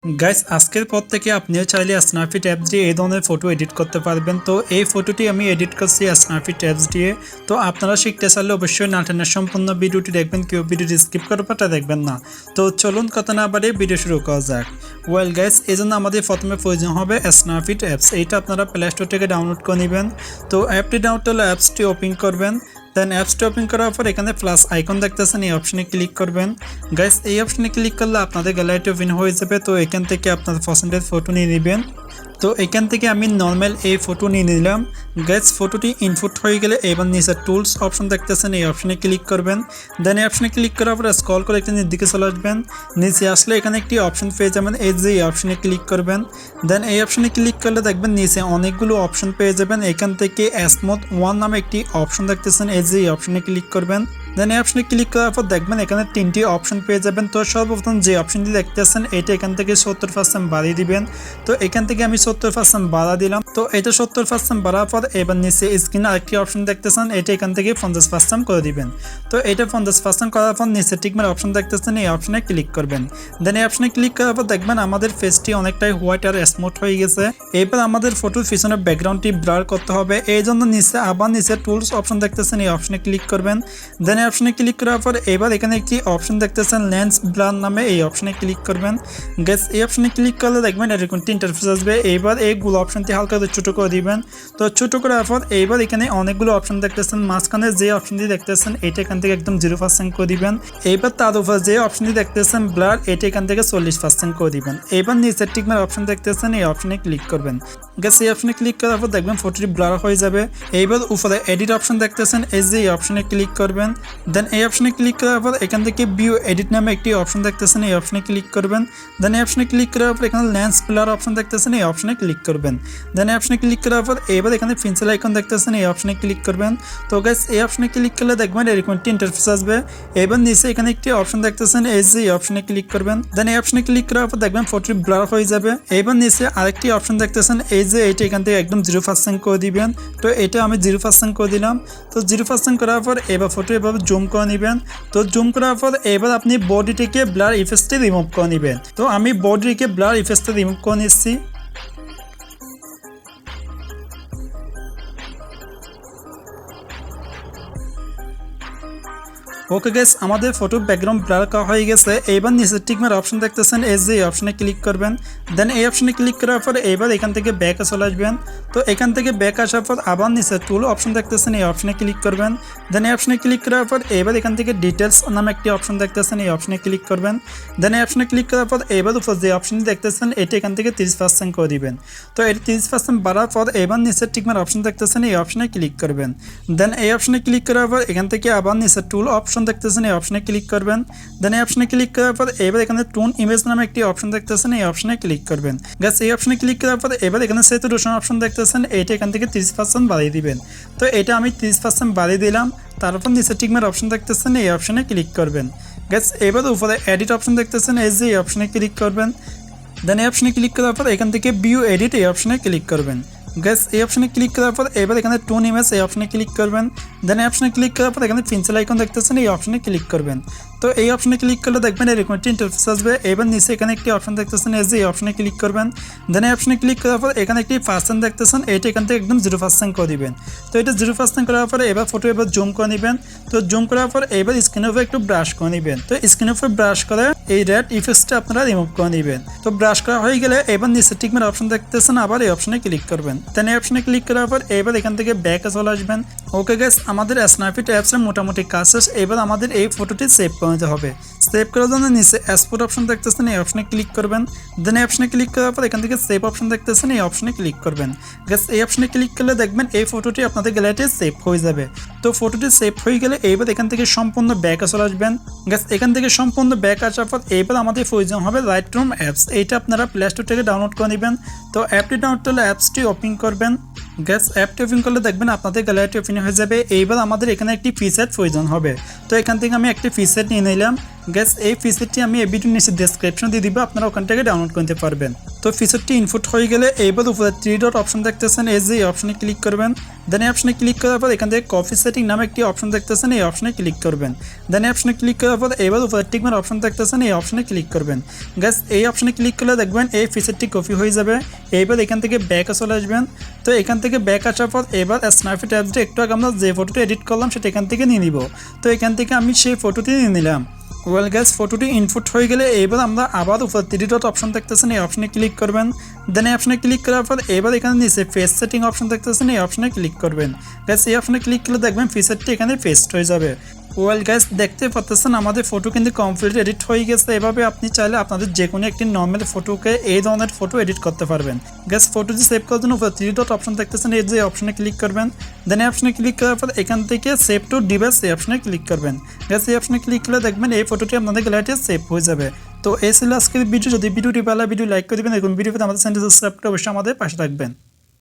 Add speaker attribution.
Speaker 1: Guys আজকের পর থেকে আপনিও চাইলে স্ন্যাপসিড অ্যাপস দিয়ে এই ধরনের ফটো এডিট করতে পারবেন। তো এই ফটোটি আমি এডিট করছি স্ন্যাপসিড অ্যাপস দিয়ে। তো আপনারা শিখতে চাইলে অবশ্যই না টেনে সম্পূর্ণ ভিডিওটি দেখবেন, কেউ ভিডিওটি স্কিপ করার পরটা দেখবেন না। তো চলুন কথা না বাড়িয়ে ভিডিও শুরু করা যাক। ওয়েল গাইস, এই জন্য আমাদের প্রথমে প্রয়োজন হবে স্ন্যাপসিড অ্যাপস। এইটা আপনারা প্লে স্টোর থেকে ডাউনলোড করে নেবেন। তো অ্যাপটি ডাউনলোড হলে অ্যাপসটি ওপেন করবেন। দেন অ্যাপসটি ওপেন করার পর এখানে প্লাস আইকন দেখতেছেন, এই অপশনে ক্লিক করবেন। গাইস এই অপশনে ক্লিক করলে আপনাদের গ্যালারিটি ওপেন হয়ে যাবে। তো এখান থেকে আপনাদের পছন্দের ফটো নিয়ে নেবেন। তো এখান থেকে আমি নর্মাল এই ফটো নিয়ে নিলাম। গাইস ফটোটি ইনপুট হয়ে গেলে এবার নিচে টুলস অপশন দেখতেছেন, এই অপশনে ক্লিক করবেন। দেন এই অপশনে ক্লিক করার পর স্ক্রল করে একটি দিকে চলে আসবেন। নিচে আসলে এখানে একটি অপশন পেয়ে যাবেন, এই যে এই অপশনে ক্লিক করবেন। দেন এই অপশনে ক্লিক করলে দেখবেন নিচে অনেকগুলো অপশন পেয়ে যাবেন। এখান থেকে স্মুথ ওয়ান নামে একটি অপশন দেখতেছেন, এই যে এই অপশনে ক্লিক করবেন। দেন এই অপশনে ক্লিক করার পর দেখবেন এখানে তিনটি অপশন পেয়ে যাবেন। তো সর্বপ্রথম যে অপশনটি দেখতেছেন এটা এখান থেকে 70% বাড়িয়ে দিবেন। তো এখান থেকে আমি 70% বাড়া দিলাম। তো এটা 70% বাড়ার পর এবার নিচে স্ক্রিনে আরেকটি অপশন দেখতেছেন, এটা এখান থেকে 50% করে দিবেন। তো এটা 50% করার পর নিচে টিকমার অপশন দেখতেছেন, এই অপশনে ক্লিক করবেন। দেন এই অপশনে ক্লিক করার পর দেখবেন আমাদের ফেসটি অনেকটাই হোয়াইট আর স্মুথ হয়ে গেছে। এবার আমাদের ফটোর পিছনে ব্যাকগ্রাউন্ডটি ব্লার করতে হবে। এই জন্য নিচে আবার নিচে টুলস অপশন দেখতেছেন, এই অপশনে ক্লিক করবেন। দেন এই অপশনে ক্লিক করার পর এবার এখানে একটি অপশন দেখতেছেন লেন্স ব্লার নামে, এই অপশনে ক্লিক করবেন। গাইস এই অপশনে ক্লিক করলে দেখবেন এরকম একটি ইন্টারফেস আসবে। এইবার এইগুলো অপশনটি হালকা ছোট করে দিবেন। তো ছোট করার পর এইবার এখানে অনেকগুলো অপশন দেখতেছেন, মাঝখানে যে অপশনটি দেখতেছেন এটা এখান থেকে একদম 0% করে দিবেন। এইবার তার উপর যে অপশনটি দেখতেছেন ব্লার, এটা এখান থেকে 40% করে দিবেন। এইবার নিচের টিকমার অপশন দেখতেছেন, এই অপশনে ক্লিক করবেন। গাইস এই অপশনে ক্লিক করার পর দেখবেন ফটোটি ব্লার হয়ে যাবে। এইবার উপরে এডিট অপশন দেখতেছেন, এই যে এই অপশনে ক্লিক করবেন। দেন এই অপশনে ক্লিক করার পর এখান থেকে ভিউ এডিট নামে একটি অপশন দেখতেছেন, এই অপশনে ক্লিক করবেন। দেন এই অপশনে ক্লিক করার পর এখানে লেন্স ব্লার অপশন দেখতেছেন, এই অপশনে ক্লিক করবেন। দেন এই অপশনে ক্লিক করার পর এবার এখানে পেন্সিল আইকন দেখতেছেন, এই অপশনে ক্লিক করবেন। তো গাইস এই অপশনে ক্লিক করলে দেখবেন এরকম একটি ইন্টারফেস আসবে। এবার নিচে এখানে একটি অপশন দেখতেছেন, এই যে এই অপশনে ক্লিক করবেন। দেন এই অপশনে ক্লিক করার পর দেখবেন ফটোটি ব্লার হয়ে যাবে। এবার নিচে আরেকটি অপশন দেখতেছেন, এই যে এটা এখান থেকে একদম 0% করে দিবেন। তো এটা আমি 0% করে দিলাম। তো 0% করার পর এবার ফটো এভাবে জুম করে নেবেন। তো জুম করার পর এবার আপনি বডিটিকে ব্লার ইফেক্টে রিমুভ করে নেবেন। তো আমি বডিকে ব্লার ইফেক্টে রিমুভ করে নিচ্ছি। ওকে গাইস আমাদের ফটো ব্যাকগ্রাউন্ড ব্লার করা হয়ে গেছে। এইবার নিচের টিকমার অপশন দেখতেছেন, এই যে এই অপশনে ক্লিক করবেন। দেন এই অপশনে ক্লিক করার পর এবার এখান থেকে ব্যাকে চলে আসবেন। তো এখান থেকে ব্যাক আসার পর আবার নিচের টুল অপশন দেখতেছেন, এই অপশনে ক্লিক করবেন। দেন এই অপশনে ক্লিক করার পর এবার এখান থেকে ডিটেলস নামে একটি অপশন দেখতেছেন, এই অপশনে ক্লিক করবেন। দেন এই অপশনে ক্লিক করার পর এবার উপর যে অপশনটি দেখতেছেন এটা এখান থেকে 30% করে দিবেন। তো এটা 30% বাড়ার পর এবার নিচের টিকমার অপশন দেখতেছেন, এই অপশনে ক্লিক করবেন। দেন এই অপশনে ক্লিক করার পর এখান থেকে আবার নিচের টুল অপশন দেখতেছেন, এই অপশনে ক্লিক করবেন। দেন এই অপশনে ক্লিক করার পর এবার এখানে টোন ইমেজ নামে একটি অপশন দেখতেছেন, এই অপশনে ক্লিক করবেন। গাইস এই অপশনে ক্লিক করার পর এবার এখানে স্যাচুরেশন অপশন দেখতেছেন, এটা এখান থেকে 30% বাড়িয়ে দিবেন। তো এটা আমি 30% বাড়িয়ে দিলাম। তারপর নিচে টিকমার অপশন দেখতেছেন, এই অপশনে ক্লিক করবেন। গাইস এবার উপরে এডিট অপশন দেখতেছেন, এই যে এই অপশনে ক্লিক করবেন। দেন এই অপশনে ক্লিক করার পর এখান থেকে ভিউ এডিট এই অপশনে ক্লিক করবেন। গাইস এই অপশনে ক্লিক করার পর এবার এখানে টোন ইমেজ এই অপশনে ক্লিক করবেন। দেন এই অপশনে ক্লিক করার পর এখানে পেন্সিল আইকন দেখতেছেন, এই অপশনে ক্লিক করবেন। তো এই অপশনে ক্লিক করলে দেখবেন এরকম একটি ইন্টারফেস আসবে। এবার নিচে এখানে একটি অপশন দেখতেছেন, এই যে এই অপশনে ক্লিক করবেন। দেন এই অপশনে ক্লিক করার পর এখানে একটি পার্সেন্ট দেখতেছেন, এটা এখান থেকে একদম 0% করে দিবেন। তো এটা 0% করার পরে এবার ফটো এবার জুম করে নেবেন। তো জুম করার পর এবার স্ক্রিনের উপর একটু ব্রাশ করে নেবেন। তো স্ক্রিনের উপর ব্রাশ করে এই রেড ইফেক্টটা আপনারা রিমুভ করে নেবেন। তো ব্রাশ করা হয়ে গেলে এবার নিচে টিকমার অপশন দেখতেছেন, আবার এই অপশনে ক্লিক করবেন। দেন এই অপশনে ক্লিক করার পর এবার এখান থেকে ব্যাকে চলে আসবেন। ওকে গাইস আমাদের স্ন্যাপসিড অ্যাপসের মোটামুটি কাজ শেষ। এবার আমাদের এই ফটোটি সেভ করে নিতে হবে। সেভ করার জন্য নিচে এক্সপোর্ট অপশন দেখতেছেন, এই অপশনে ক্লিক করবেন। দেন এই অপশনে ক্লিক করার পর এখান থেকে সেভ অপশন দেখতেছেন, এই অপশনে ক্লিক করবেন। গাইস এই অপশনে ক্লিক করলে দেখবেন এই ফটোটি আপনাদের গ্যালারিতে সেভ হয়ে যাবে। তো ফটোটি সেভ হয়ে গেলে এইবার এখান থেকে সম্পূর্ণ ব্যাকে চলে আসবেন। গাইস এখান থেকে সম্পূর্ণ ব্যাক আসার পর এইবার আমাদের প্রয়োজন হবে লাইটরুম অ্যাপস। এইটা আপনারা প্লে স্টোর থেকে ডাউনলোড করে নেবেন। তো অ্যাপটি ডাউনলোড করলে অ্যাপসটি ওপেন করবেন। গ্যাস অ্যাপটি ওপেন করলে দেখবেন আপনাদের গ্যালারিটি ওপেন হয়ে যাবে। এইবার আমাদের এখানে একটি প্রিসেট প্রয়োজন হবে। তো এখান থেকে আমি একটি প্রিসেট নিয়ে নিলাম। গ্যাস এই ফিচারটি আমি এই ভিডিওর নিচে ডেসক্রিপশন দিয়ে দিব, আপনারা ওখান থেকে ডাউনলোড করতে পারবেন। তো ফিচারটি ইনপুট হয়ে গেলে এইবার উপরে 3 ডট অপশন দেখতেছেন, এই যে এই অপশনে ক্লিক করবেন। দেন এই অপশনে ক্লিক করার পর এখান থেকে কপি সেটিং নামে একটি অপশন দেখতেছেন, এই অপশনে ক্লিক করবেন। দেন এই অপশনে ক্লিক করার পর এবার উপরে টিকমার্ক অপশন দেখতেছেন, এই অপশনে ক্লিক করবেন। গ্যাস এই অপশনে ক্লিক করলে দেখবেন এই ফিচারটি কপি হয়ে যাবে। এইবার এখান থেকে ব্যাকে চলে আসবেন। তো এখান থেকে ব্যাক আসার পর এবার স্ন্যাপসিড অ্যাপস দিয়ে একটু আগে আমরা যে ফটোটি এডিট করলাম সেটা এখান থেকে নিয়ে নিব। তো এখান থেকে আমি সেই ফটোটি নিয়ে নিলাম। ওয়েল গ্যাস ফটোটি ইনপুট হয়ে গেলে এবার আমরা আবার উপর 3 ডট অপশন দেখতেছেন, এই অপশনে ক্লিক করবেন। দেন এই অপশনে ক্লিক করার পর এবার এখানে নিচে ফেস সেটিং অপশন দেখতেছেন, এই অপশনে ক্লিক করবেন। গ্যাস এই অপশনে ক্লিক করলে দেখবেন ফিচারটি এখানে পেস্ট হয়ে যাবে। ওয়েল গাইস দেখতে পাচ্ছেন আমাদের ফটো কিন্তু কমপ্লিট এডিট হয়ে গেছে। এভাবে আপনি চাইলে আপনাদের যে কোনো একটি নর্মাল ফটোকে এই ধরনের ফটো এডিট করতে পারবেন। গাইস ফটোটি সেভ করার জন্য উপরে 3 ডট অপশন দেখতেছেন, এই যে অপশনে ক্লিক করবেন। দেন এই অপশনে ক্লিক করার পর এখান থেকে সেভ টু ডিভাইস এই অপশনে ক্লিক করবেন। গাইস এই অপশনে ক্লিক করলে দেখবেন এই ফটোটি আপনাদের গ্যালারিতে সেভ হয়ে যাবে। তো এই ছিল আজকের ভিডিও। যদি ভিডিওটি ভালো ভিডিও লাইক করে দিবেন, এরকম ভিডিও পেতে আমাদের চ্যানেলটি সাবস্ক্রাইব করে অবশ্যই আমাদের পাশে থাকবেন।